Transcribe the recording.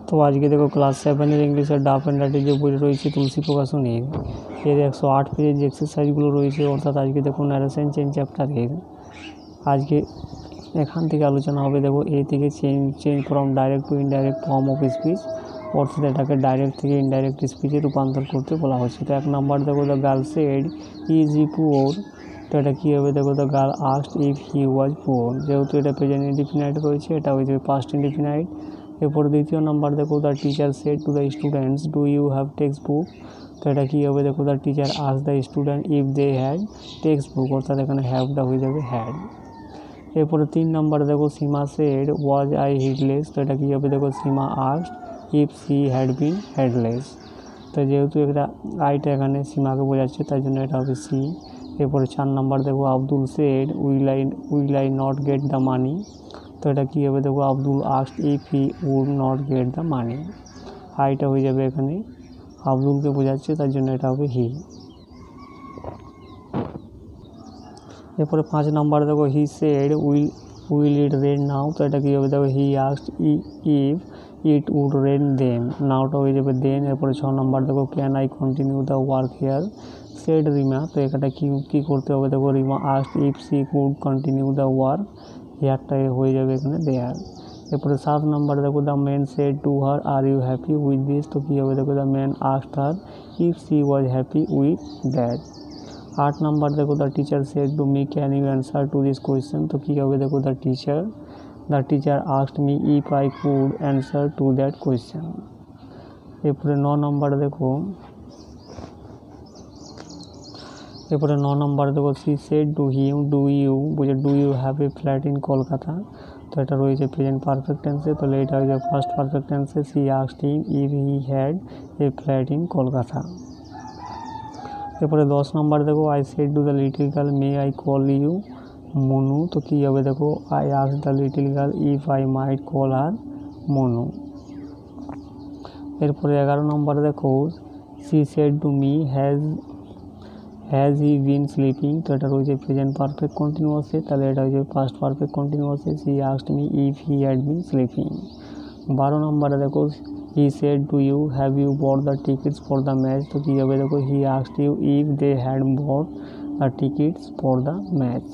তো আজকে দেখো ক্লাস 7 ইংলিশের ডাফ অ্যান্ড রাইটের যে বইটা রয়েছে তুলসী প্রকাশনীর এর 108 পেজের যে এক্সারসাইজগুলো রয়েছে, অর্থাৎ আজকে দেখো ন্যারেশন চেঞ্জ চ্যাপ্টারের আজকে এখান থেকে আলোচনা হবে। দেখো এ থেকে change from direct two indirect form of speech, অর্থাৎ এটাকে ডাইরেক্ট থেকে ইনডাইরেক্ট স্পিচে রূপান্তর করতে বলা হচ্ছে। তো 1 নাম্বার দেখো the girl said is E poor, তো এটা কী হবে? দেখো the girl asked if he was poor, যেহেতু এটা প্রেজেন্ট ইনডিফিনাইট রয়েছে, এটা হয়ে যাবে পাস্ট ইনডিফিনাইট। এরপর দ্বিতীয় নাম্বার দেখো the teacher said to the students do you have textbook, তো এটা কী হবে? দেখো the teacher asked the student if they had textbook, অর্থাৎ এখানে হ্যাভটা হয়ে যাবে হ্যাড। এরপরে 3 নাম্বার দেখো Seema said was I headless, তো এটা কী হবে? দেখো Seema asked if she had been headless, তো যেহেতু এটা আইটা এখানে সীমাকে বোঝাচ্ছে তাই জন্য এটা হবে সি। এরপরে 4 নাম্বার দেখো Abdul said will I not get the money, তো এটা কী হবে? দেখো Abdul asked if he would not get the money, আইটা হয়ে যাবে এখানে আব্দুলকে বোঝাচ্ছে তার জন্য এটা হবে হি। এরপরে 5 নাম্বার দেখো he said will it rain now, তো এটা কী হবে? দেখো he asked if it would rain then, নাওটা হয়ে যাবে দেন। এরপরে 6 নাম্বার দেখো can I continue the work here said Rima, তো এখানে কী করতে হবে? দেখো Rima asked if she could continue the work হেয়ারটা হয়ে যাবে এখানে দেয়ার। এরপরে 7 নাম্বার দেখো the man said to her are you happy with this, তো কী হবে? দেখো the man asked her if she was happy with that. 8 number দেখো the teacher said to me can you answer to this question, তো কী হবে? দেখো the teacher asked me if I could answer to that question. এরপরে 9 number দেখো she said to him do you have a flat in Kolkata, তো এটা রয়েছে present perfect টেন্সে, তাহলে এটা হয়ে যাবে ফার্স্ট পারফেক্ট টেন্সে। She asked him if he had a flat in Kolkata. এরপরে 10 নাম্বার দেখো I said to the little girl may I call you Manu, তো কী হবে? দেখো I asked the little girl if I might call her Manu. এরপরে 11 number দেখো she said to me has he been sleeping, তো এটা রয়েছে প্রেজেন্ট পারফেক্ট কন্টিনিউয়াসে, তাহলে এটা হয়ে যাবে পাস্ট পারফেক্ট কন্টিনিউয়াসে। She asked me if he had been sleeping. 12 নম্বরে দেখো he said to you have you bought the tickets for the match, তো কী হবে? দেখো he asked you if they had bought the tickets for the match.